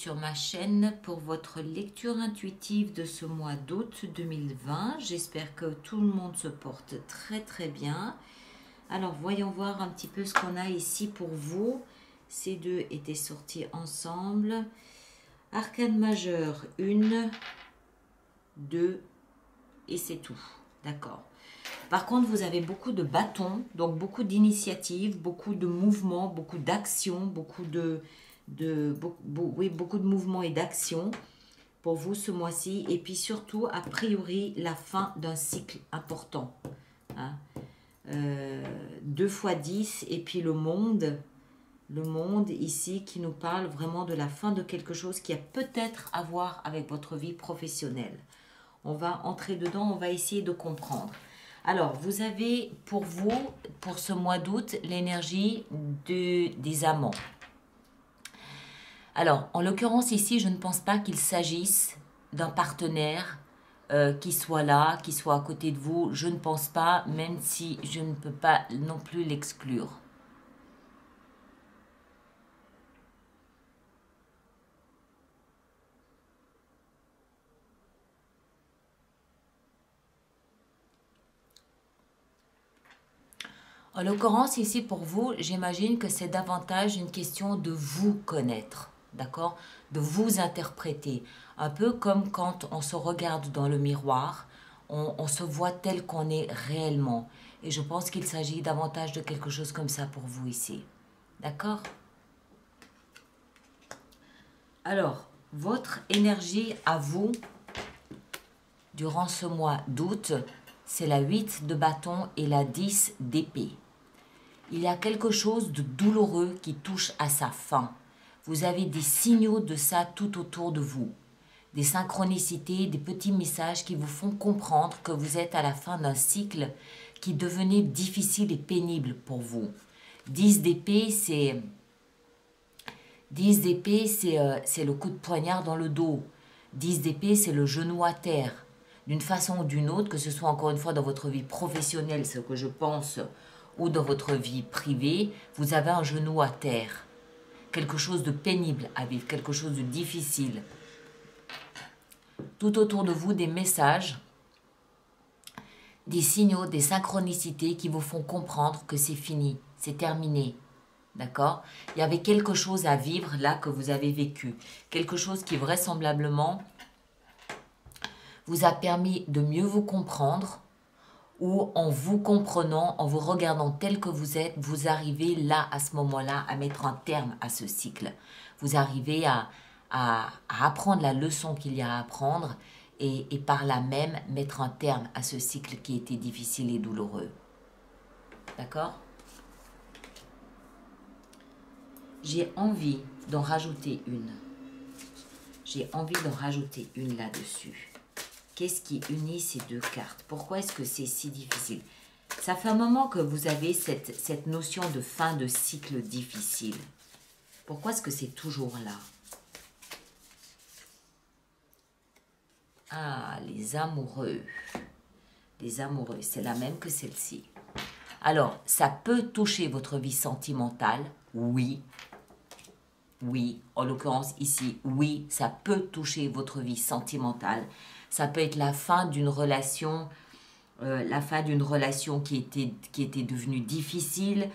sur ma chaîne pour votre lecture intuitive de ce mois d'août 2020. J'espère que tout le monde se porte très très bien. Alors voyons voir un petit peu ce qu'on a ici pour vous. Ces deux étaient sortis ensemble. Arcane majeur, 1, 2 et c'est tout. D'accord. Par contre, vous avez beaucoup de bâtons, donc beaucoup d'initiatives, beaucoup de mouvements, beaucoup d'actions, beaucoup de mouvements et d'actions pour vous ce mois-ci. Et puis surtout, a priori, la fin d'un cycle important. Hein. 2 x 10 et puis le monde ici qui nous parle vraiment de la fin de quelque chose qui a peut-être à voir avec votre vie professionnelle. On va entrer dedans, on va essayer de comprendre. Alors, vous avez pour vous, pour ce mois d'août, l'énergie des amants. Alors, en l'occurrence ici, je ne pense pas qu'il s'agisse d'un partenaire qui soit là, qui soit à côté de vous. Je ne pense pas, même si je ne peux pas non plus l'exclure. En l'occurrence, ici pour vous, j'imagine que c'est davantage une question de vous connaître, d'accord? De vous interpréter. Un peu comme quand on se regarde dans le miroir, on se voit tel qu'on est réellement. Et je pense qu'il s'agit davantage de quelque chose comme ça pour vous ici. D'accord? Alors, votre énergie à vous, durant ce mois d'août, c'est la 8 de bâton et la 10 d'épée. Il y a quelque chose de douloureux qui touche à sa fin. Vous avez des signaux de ça tout autour de vous. Des synchronicités, des petits messages qui vous font comprendre que vous êtes à la fin d'un cycle qui devenait difficile et pénible pour vous. 10 d'épée, c'est le coup de poignard dans le dos. 10 d'épée, c'est le genou à terre. D'une façon ou d'une autre, que ce soit encore une fois dans votre vie professionnelle, ce que je pense, ou dans votre vie privée, vous avez un genou à terre. Quelque chose de pénible à vivre, quelque chose de difficile. Tout autour de vous, des messages, des signaux, des synchronicités qui vous font comprendre que c'est fini, c'est terminé. D'accord? Il y avait quelque chose à vivre là que vous avez vécu. Quelque chose qui vraisemblablement vous a permis de mieux vous comprendre, ou en vous comprenant, en vous regardant tel que vous êtes, vous arrivez là, à ce moment-là, à mettre un terme à ce cycle. Vous arrivez à apprendre la leçon qu'il y a à apprendre et par là même mettre un terme à ce cycle qui était difficile et douloureux. D'accord? J'ai envie d'en rajouter une. J'ai envie d'en rajouter une là-dessus. Qu'est-ce qui unit ces deux cartes? Pourquoi est-ce que c'est si difficile? Ça fait un moment que vous avez cette notion de fin de cycle difficile. Pourquoi est-ce que c'est toujours là? Ah, les amoureux. Les amoureux, c'est la même que celle-ci. Alors, ça peut toucher votre vie sentimentale, oui. Oui, en l'occurrence ici, oui, ça peut toucher votre vie sentimentale. Ça peut être la fin d'une relation, qui était devenue difficile,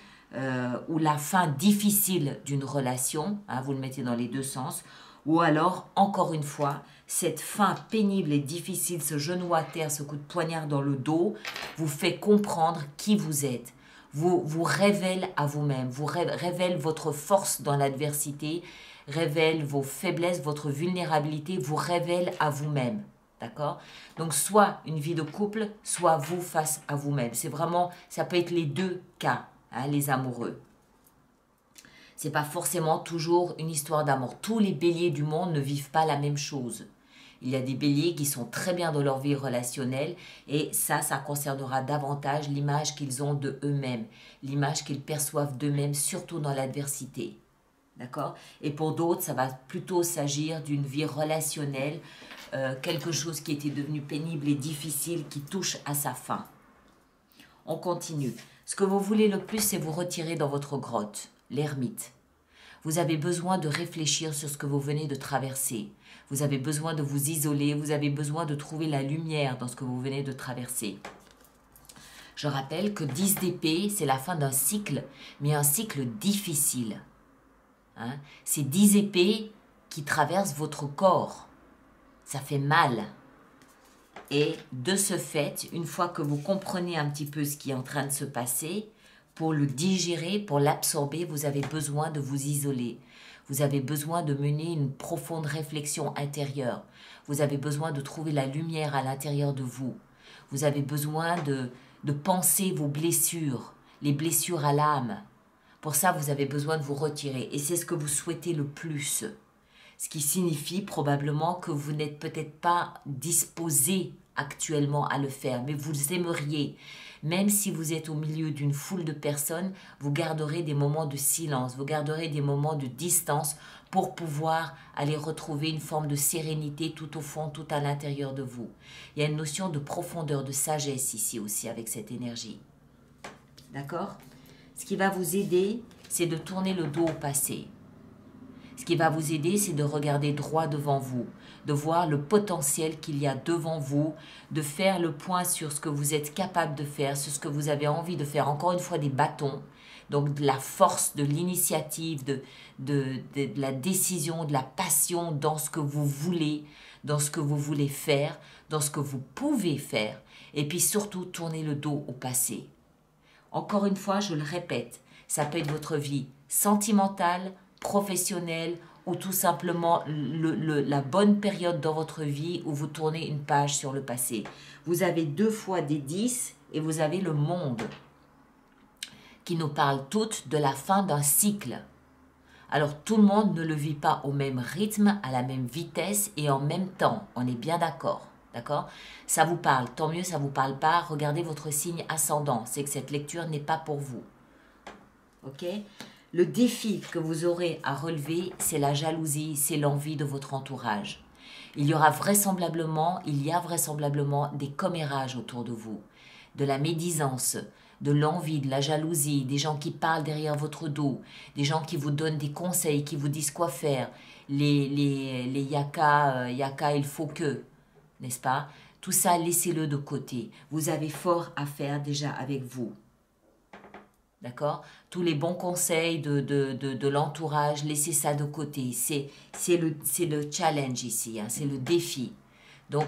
ou la fin difficile d'une relation, hein, vous le mettez dans les deux sens, ou alors, encore une fois, cette fin pénible et difficile, ce genou à terre, ce coup de poignard dans le dos, vous fait comprendre qui vous êtes. Vous révèle à vous-même, vous révèle votre force dans l'adversité, révèle vos faiblesses, votre vulnérabilité, vous révèle à vous-même. D'accord? Donc, soit une vie de couple, soit vous face à vous-même. C'est vraiment, ça peut être les deux cas, hein, les amoureux. C'est pas forcément toujours une histoire d'amour. Tous les béliers du monde ne vivent pas la même chose. Il y a des béliers qui sont très bien dans leur vie relationnelle et ça concernera davantage l'image qu'ils ont de eux-mêmes, l'image qu'ils perçoivent d'eux-mêmes, surtout dans l'adversité. D'accord? Et pour d'autres, ça va plutôt s'agir d'une vie relationnelle, quelque chose qui était devenu pénible et difficile, qui touche à sa fin. On continue. Ce que vous voulez le plus, c'est vous retirer dans votre grotte, l'ermite. Vous avez besoin de réfléchir sur ce que vous venez de traverser. Vous avez besoin de vous isoler, vous avez besoin de trouver la lumière dans ce que vous venez de traverser. Je rappelle que 10 d'épée, c'est la fin d'un cycle, mais un cycle difficile. Hein? C'est 10 épées qui traversent votre corps. Ça fait mal. Et de ce fait, une fois que vous comprenez un petit peu ce qui est en train de se passer, pour le digérer, pour l'absorber, vous avez besoin de vous isoler. Vous avez besoin de mener une profonde réflexion intérieure. Vous avez besoin de trouver la lumière à l'intérieur de vous. Vous avez besoin de penser vos blessures, les blessures à l'âme. Pour ça, vous avez besoin de vous retirer. Et c'est ce que vous souhaitez le plus. Ce qui signifie probablement que vous n'êtes peut-être pas disposé actuellement à le faire, mais vous aimeriez. Même si vous êtes au milieu d'une foule de personnes, vous garderez des moments de silence, vous garderez des moments de distance pour pouvoir aller retrouver une forme de sérénité tout au fond, tout à l'intérieur de vous. Il y a une notion de profondeur, de sagesse ici aussi avec cette énergie. D'accord? Ce qui va vous aider, c'est de tourner le dos au passé. Ce qui va vous aider, c'est de regarder droit devant vous, de voir le potentiel qu'il y a devant vous, de faire le point sur ce que vous êtes capable de faire, sur ce que vous avez envie de faire. Encore une fois, des bâtons, donc de la force, de l'initiative, de la décision, de la passion dans ce que vous voulez, dans ce que vous voulez faire, dans ce que vous pouvez faire. Et puis surtout, tourner le dos au passé. Encore une fois, je le répète, ça peut être votre vie sentimentale, professionnelle ou tout simplement la bonne période dans votre vie où vous tournez une page sur le passé. Vous avez 2 fois des 10 et vous avez le monde qui nous parle toutes de la fin d'un cycle. Alors tout le monde ne le vit pas au même rythme, à la même vitesse et en même temps. On est bien d'accord. D'accord? Ça vous parle, tant mieux, ça ne vous parle pas. Regardez votre signe ascendant, c'est que cette lecture n'est pas pour vous. Ok? Le défi que vous aurez à relever, c'est la jalousie, c'est l'envie de votre entourage. Il y a vraisemblablement des commérages autour de vous, de la médisance, de l'envie, de la jalousie, des gens qui parlent derrière votre dos, des gens qui vous donnent des conseils, qui vous disent quoi faire, les yaka, il faut que, n'est-ce pas? Tout ça, laissez-le de côté. Vous avez fort à faire déjà avec vous. D'accord? Tous les bons conseils de l'entourage, laissez ça de côté. C'est le challenge ici, hein, c'est le défi. Donc,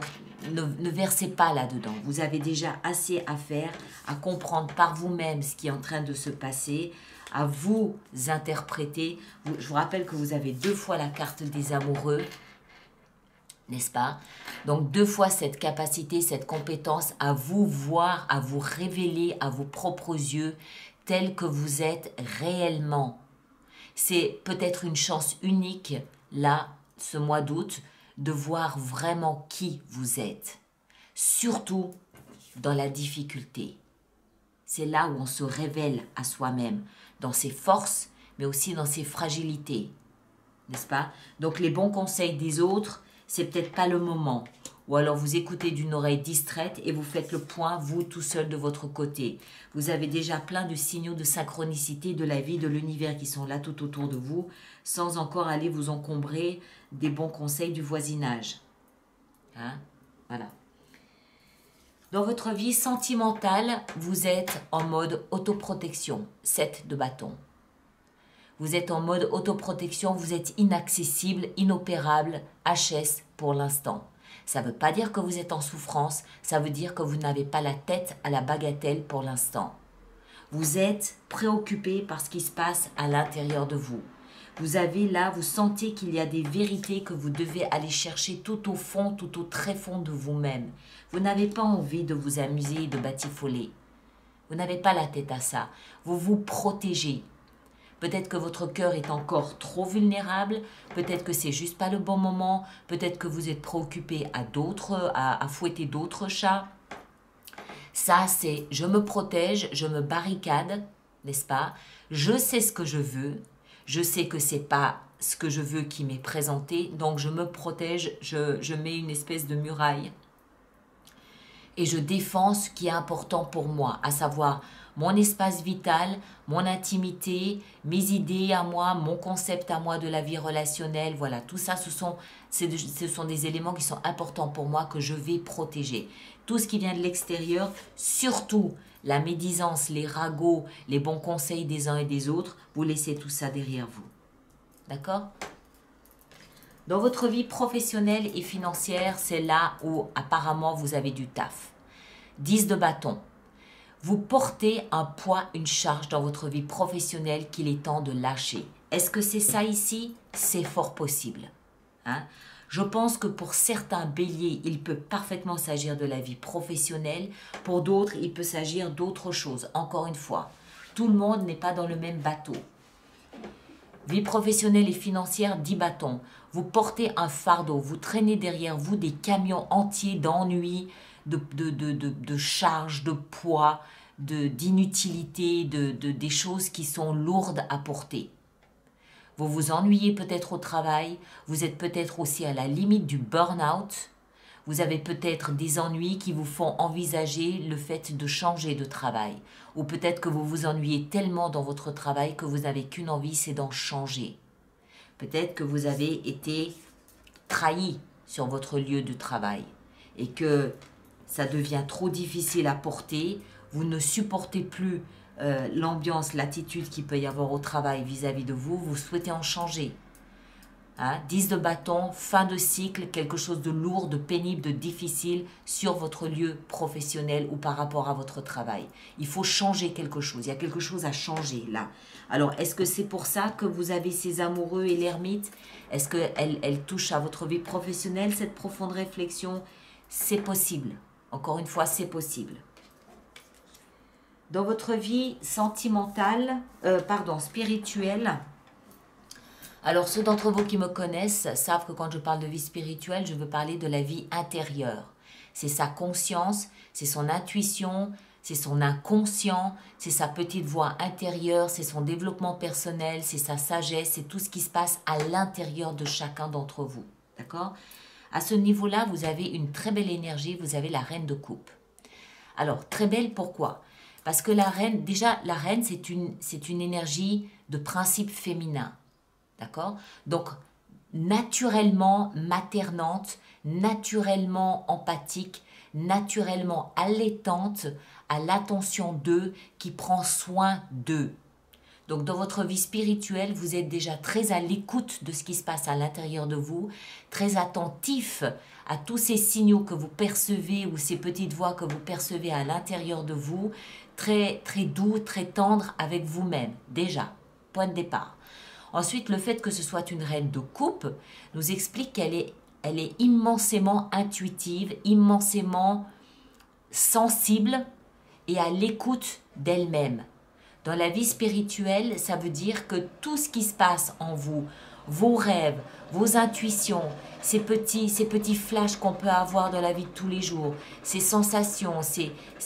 ne versez pas là-dedans. Vous avez déjà assez à faire, à comprendre par vous-même ce qui est en train de se passer, à vous interpréter. Je vous rappelle que vous avez 2 fois la carte des amoureux, n'est-ce pas? Donc 2 fois cette capacité, cette compétence à vous voir, à vous révéler à vos propres yeux, tel que vous êtes réellement. C'est peut-être une chance unique, là, ce mois d'août, de voir vraiment qui vous êtes. Surtout dans la difficulté. C'est là où on se révèle à soi-même, dans ses forces, mais aussi dans ses fragilités. N'est-ce pas? Donc les bons conseils des autres, c'est peut-être pas le moment. Ou alors vous écoutez d'une oreille distraite et vous faites le point, vous, tout seul de votre côté. Vous avez déjà plein de signaux de synchronicité de la vie, de l'univers qui sont là tout autour de vous, sans encore aller vous encombrer des bons conseils du voisinage. Hein? Voilà. Dans votre vie sentimentale, vous êtes en mode autoprotection, 7 de bâton. Vous êtes en mode autoprotection, vous êtes inaccessible, inopérable, HS pour l'instant. Ça ne veut pas dire que vous êtes en souffrance, ça veut dire que vous n'avez pas la tête à la bagatelle pour l'instant. Vous êtes préoccupé par ce qui se passe à l'intérieur de vous. Vous avez là, vous sentez qu'il y a des vérités que vous devez aller chercher tout au fond, tout au très fond de vous-même. Vous n'avez pas envie de vous amuser et de batifoler. Vous n'avez pas la tête à ça. Vous vous protégez. Peut-être que votre cœur est encore trop vulnérable, peut-être que c'est juste pas le bon moment, peut-être que vous êtes préoccupé à fouetter d'autres chats. Ça, c'est je me protège, je me barricade, n'est-ce pas? Je sais ce que je veux, je sais que c'est pas ce que je veux qui m'est présenté, donc je me protège, je mets une espèce de muraille. et je défends ce qui est important pour moi, à savoir mon espace vital, mon intimité, mes idées à moi, mon concept à moi de la vie relationnelle. Voilà, tout ça, ce sont des éléments qui sont importants pour moi que je vais protéger. Tout ce qui vient de l'extérieur, surtout la médisance, les ragots, les bons conseils des uns et des autres, vous laissez tout ça derrière vous. D'accord ? Dans votre vie professionnelle et financière, c'est là où apparemment vous avez du taf. 10 de bâton. Vous portez un poids, une charge dans votre vie professionnelle qu'il est temps de lâcher. Est-ce que c'est ça ici? C'est fort possible. Hein? Je pense que pour certains béliers, il peut parfaitement s'agir de la vie professionnelle. Pour d'autres, il peut s'agir d'autre chose. Encore une fois, tout le monde n'est pas dans le même bateau. Vie professionnelle et financière, 10 bâtons. Vous portez un fardeau, vous traînez derrière vous des camions entiers d'ennuis, de charges, de poids, d'inutilité, des choses qui sont lourdes à porter. Vous vous ennuyez peut-être au travail, vous êtes peut-être aussi à la limite du burn-out, vous avez peut-être des ennuis qui vous font envisager le fait de changer de travail. Ou peut-être que vous vous ennuyez tellement dans votre travail que vous n'avez qu'une envie, c'est d'en changer. Peut-être que vous avez été trahi sur votre lieu de travail et que ça devient trop difficile à porter, vous ne supportez plus l'ambiance, l'attitude qu'il peut y avoir au travail vis-à-vis de vous, vous souhaitez en changer. Hein? 10 de bâton, fin de cycle, quelque chose de lourd, de pénible, de difficile sur votre lieu professionnel ou par rapport à votre travail. Il faut changer quelque chose, il y a quelque chose à changer là. Alors, est-ce que c'est pour ça que vous avez ces amoureux et l'ermite? Est-ce qu'elle touche à votre vie professionnelle, cette profonde réflexion? C'est possible. Encore une fois, c'est possible. Dans votre vie sentimentale, spirituelle, alors ceux d'entre vous qui me connaissent savent que quand je parle de vie spirituelle, je veux parler de la vie intérieure. C'est sa conscience, c'est son intuition, c'est son inconscient, c'est sa petite voix intérieure, c'est son développement personnel, c'est sa sagesse, c'est tout ce qui se passe à l'intérieur de chacun d'entre vous. D'accord ? À ce niveau-là, vous avez une très belle énergie, vous avez la reine de coupe. Alors, très belle, pourquoi ? Parce que la reine, c'est une énergie de principe féminin. D'accord? Donc, naturellement maternante, naturellement empathique, naturellement allaitante, à l'attention d'eux, qui prend soin d'eux. Donc, dans votre vie spirituelle, vous êtes déjà très à l'écoute de ce qui se passe à l'intérieur de vous, très attentif à tous ces signaux que vous percevez ou ces petites voix que vous percevez à l'intérieur de vous, très, très doux, très tendre avec vous-même, déjà, point de départ. Ensuite, le fait que ce soit une reine de coupe nous explique qu'elle est immensément intuitive, immensément sensible et à l'écoute d'elle-même. Dans la vie spirituelle, ça veut dire que tout ce qui se passe en vous, vos rêves, vos intuitions, ces petits flashs qu'on peut avoir dans la vie de tous les jours, ces sensations,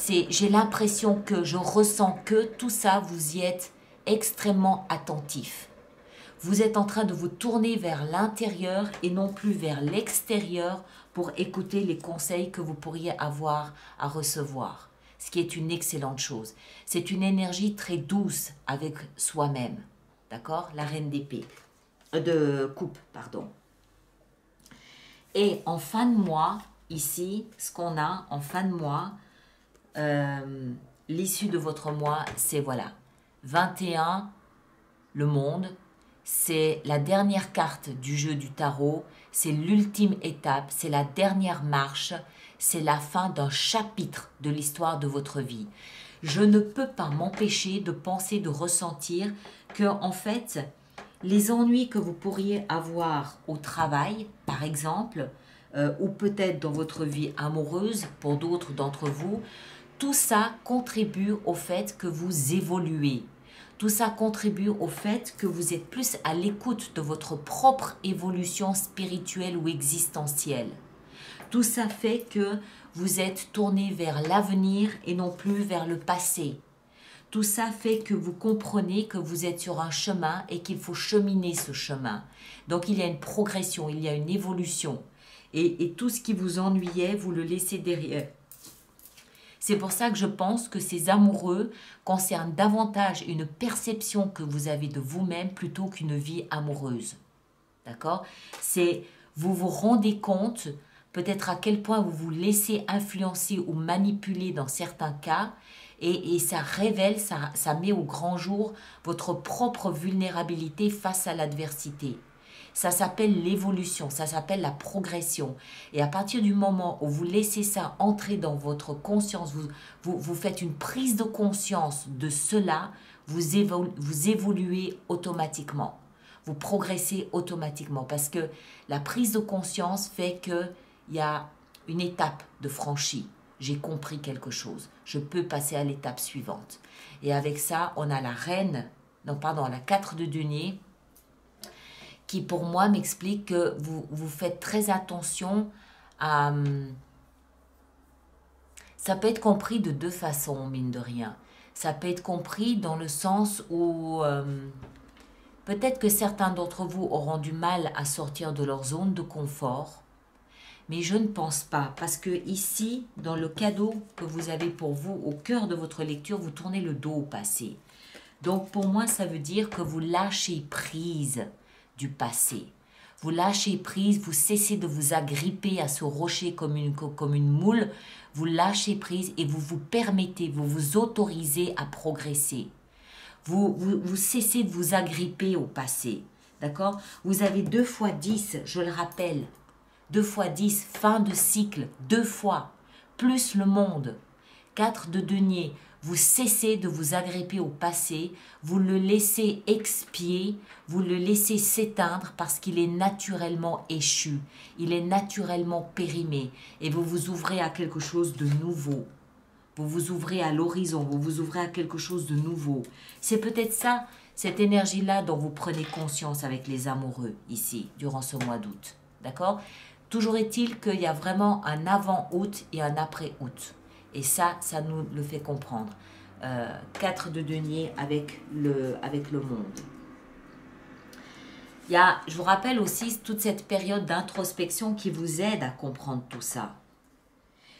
j'ai l'impression que, je ressens que, tout ça, vous y êtes extrêmement attentif. Vous êtes en train de vous tourner vers l'intérieur et non plus vers l'extérieur pour écouter les conseils que vous pourriez avoir à recevoir. Ce qui est une excellente chose. C'est une énergie très douce avec soi-même. D'accord? La reine d'épée. De coupe, pardon. Et en fin de mois, ici, ce qu'on a en fin de mois, l'issue de votre mois, c'est voilà. 21, le monde. C'est la dernière carte du jeu du tarot. C'est l'ultime étape. C'est la dernière marche. C'est la fin d'un chapitre de l'histoire de votre vie. Je ne peux pas m'empêcher de penser, de ressentir que, en fait, les ennuis que vous pourriez avoir au travail, par exemple, ou peut-être dans votre vie amoureuse, pour d'autres d'entre vous, tout ça contribue au fait que vous évoluez. Tout ça contribue au fait que vous êtes plus à l'écoute de votre propre évolution spirituelle ou existentielle. Tout ça fait que vous êtes tourné vers l'avenir et non plus vers le passé. Tout ça fait que vous comprenez que vous êtes sur un chemin et qu'il faut cheminer ce chemin. Donc il y a une progression, il y a une évolution. Et tout ce qui vous ennuyait, vous le laissez derrière. C'est pour ça que je pense que ces amoureux concernent davantage une perception que vous avez de vous-même plutôt qu'une vie amoureuse. D'accord? C'est, vous vous rendez compte peut-être à quel point vous vous laissez influencer ou manipuler dans certains cas et ça révèle, ça met au grand jour votre propre vulnérabilité face à l'adversité. Ça s'appelle l'évolution, ça s'appelle la progression. Et à partir du moment où vous laissez ça entrer dans votre conscience, vous faites une prise de conscience de cela, vous évoluez automatiquement. Vous progressez automatiquement parce que la prise de conscience fait qu'il y a une étape de franchie. J'ai compris quelque chose. Je peux passer à l'étape suivante. Et avec ça, on a la la 4 de denier qui pour moi m'explique que vous faites très attention à... Ça peut être compris de deux façons, mine de rien. Ça peut être compris dans le sens où... peut-être que certains d'entre vous auront du mal à sortir de leur zone de confort, mais je ne pense pas, parce que ici, dans le cadeau que vous avez pour vous, au cœur de votre lecture, vous tournez le dos au passé. Donc pour moi, ça veut dire que vous lâchez prise du passé. Vous lâchez prise, vous cessez de vous agripper à ce rocher comme une moule, vous lâchez prise et vous vous permettez, vous vous autorisez à progresser. Vous cessez de vous agripper au passé. D'accord? Vous avez 2 fois 10, je le rappelle. 2 fois 10, fin de cycle, 2 fois, plus le monde. 4 de denier, vous cessez de vous agripper au passé, vous le laissez expier, vous le laissez s'éteindre parce qu'il est naturellement échu, il est naturellement périmé et vous vous ouvrez à quelque chose de nouveau. Vous vous ouvrez à l'horizon, vous vous ouvrez à quelque chose de nouveau. C'est peut-être ça, cette énergie-là dont vous prenez conscience avec les amoureux ici, durant ce mois d'août. D'accord? Toujours est-il qu'il y a vraiment un avant-août et un après-août. Et ça nous le fait comprendre. 4 de denier avec le monde. Je vous rappelle aussi toute cette période d'introspection qui vous aide à comprendre tout ça.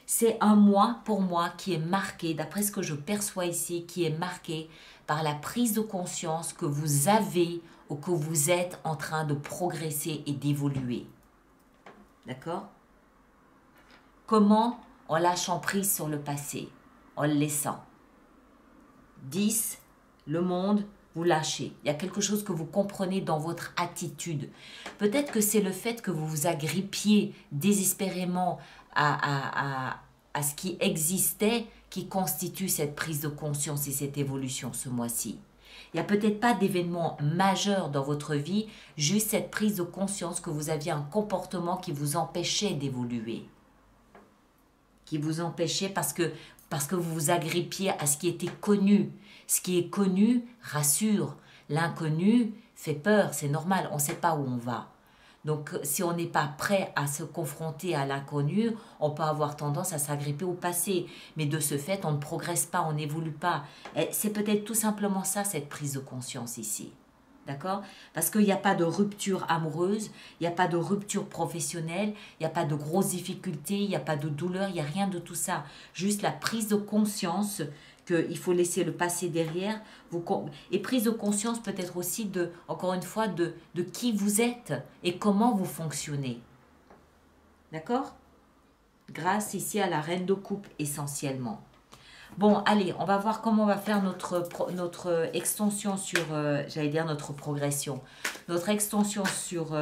C'est un mois pour moi qui est marqué, d'après ce que je perçois ici, qui est marqué par la prise de conscience que vous avez ou que vous êtes en train de progresser et d'évoluer. D'accord? Comment? En lâchant prise sur le passé, en le laissant. 10, le monde, vous lâchez. Il y a quelque chose que vous comprenez dans votre attitude. Peut-être que c'est le fait que vous vous agrippiez désespérément à ce qui existait qui constitue cette prise de conscience et cette évolution ce mois-ci. Il n'y a peut-être pas d'événement majeur dans votre vie, juste cette prise de conscience que vous aviez un comportement qui vous empêchait d'évoluer. Qui vous empêchait parce que vous vous agrippiez à ce qui était connu. Ce qui est connu rassure. L'inconnu fait peur, c'est normal, on ne sait pas où on va. Donc si on n'est pas prêt à se confronter à l'inconnu, on peut avoir tendance à s'agripper au passé. Mais de ce fait, on ne progresse pas, on n'évolue pas. C'est peut-être tout simplement ça, cette prise de conscience ici. D'accord? Parce qu'il n'y a pas de rupture amoureuse, il n'y a pas de rupture professionnelle, il n'y a pas de grosses difficultés, il n'y a pas de douleur, il n'y a rien de tout ça. Juste la prise de conscience qu'il faut laisser le passé derrière. Et prise de conscience peut-être aussi, encore une fois, de qui vous êtes et comment vous fonctionnez. D'accord? Grâce ici à la reine de coupe essentiellement. Bon, allez, on va voir comment on va faire notre extension sur, j'allais dire notre progression. Notre extension sur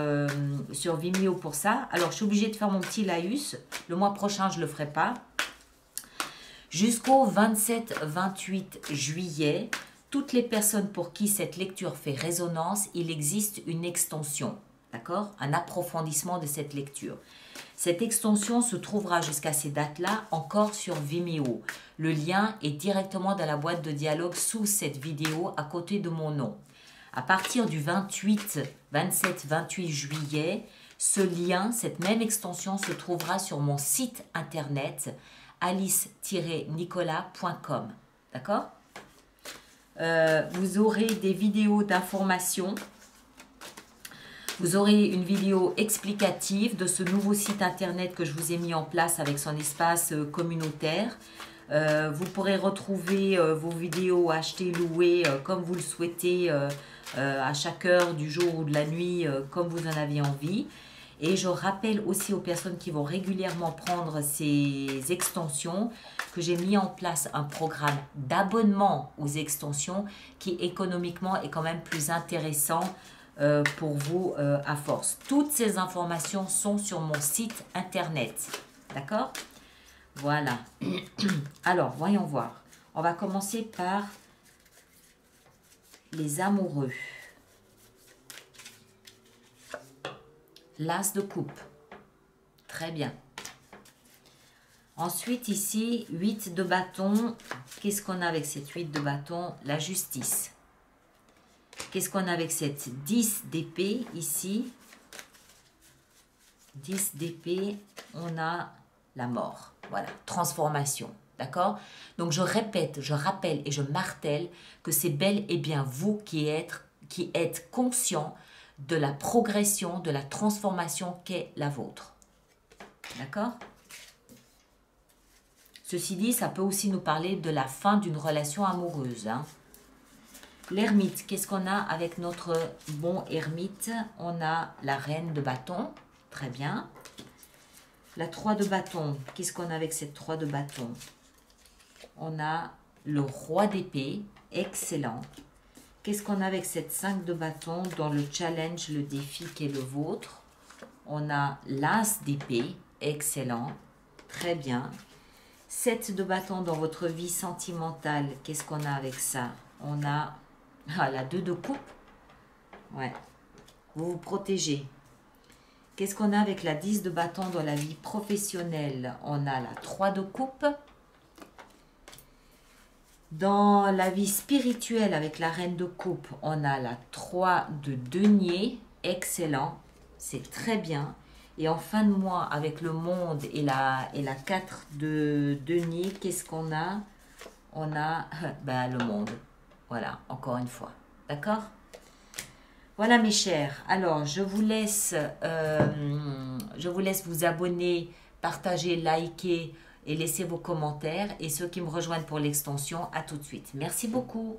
Vimeo pour ça. Alors, je suis obligée de faire mon petit laïus. Le mois prochain, je ne le ferai pas. Jusqu'au 27-28 juillet, toutes les personnes pour qui cette lecture fait résonance, il existe une extension, d'accord? Un approfondissement de cette lecture. Cette extension se trouvera jusqu'à ces dates-là encore sur Vimeo. Le lien est directement dans la boîte de dialogue sous cette vidéo à côté de mon nom. À partir du 27-28 juillet, ce lien, cette même extension se trouvera sur mon site internet alice-nicolas.com. D'accord? Vous aurez des vidéos d'information. Vous aurez une vidéo explicative de ce nouveau site internet que je vous ai mis en place avec son espace communautaire. Vous pourrez retrouver vos vidéos acheter, louer comme vous le souhaitez à chaque heure du jour ou de la nuit comme vous en avez envie. Et je rappelle aussi aux personnes qui vont régulièrement prendre ces extensions que j'ai mis en place un programme d'abonnement aux extensions qui économiquement est quand même plus intéressant pour vous à force. Toutes ces informations sont sur mon site internet. D'accord? Voilà. Alors, voyons voir. On va commencer par les amoureux. L'as de coupe. Très bien. Ensuite, ici, 8 de bâton. Qu'est-ce qu'on a avec cette 8 de bâton? La justice. Qu'est-ce qu'on a avec cette 10 d'épée ici? 10 d'épée, on a la mort. Voilà, transformation. D'accord? Donc, je répète, je rappelle et je martèle que c'est bel et bien vous qui êtes conscient de la progression, de la transformation qu'est la vôtre. D'accord? Ceci dit, ça peut aussi nous parler de la fin d'une relation amoureuse. Hein. L'ermite, qu'est-ce qu'on a avec notre bon ermite? On a la reine de bâton, très bien. La 3 de bâton, qu'est-ce qu'on a avec cette 3 de bâton? On a le roi d'épée, excellent. Qu'est-ce qu'on a avec cette 5 de bâton dans le challenge, le défi qui est le vôtre? On a l'as d'épée, excellent, très bien. 7 de bâton dans votre vie sentimentale, qu'est-ce qu'on a avec ça? On a la 2 de coupe, ouais, vous vous protégez. Qu'est-ce qu'on a avec la 10 de bâton dans la vie professionnelle? On a la 3 de coupe. Dans la vie spirituelle avec la reine de coupe, on a la 3 de denier, excellent, c'est très bien. Et en fin de mois, avec le monde et la 4 de denier, qu'est-ce qu'on a? On a le monde. Voilà, encore une fois. D'accord? Voilà mes chers. Alors, je vous laisse vous abonner, partager, liker et laisser vos commentaires. Et ceux qui me rejoignent pour l'extension, à tout de suite. Merci beaucoup.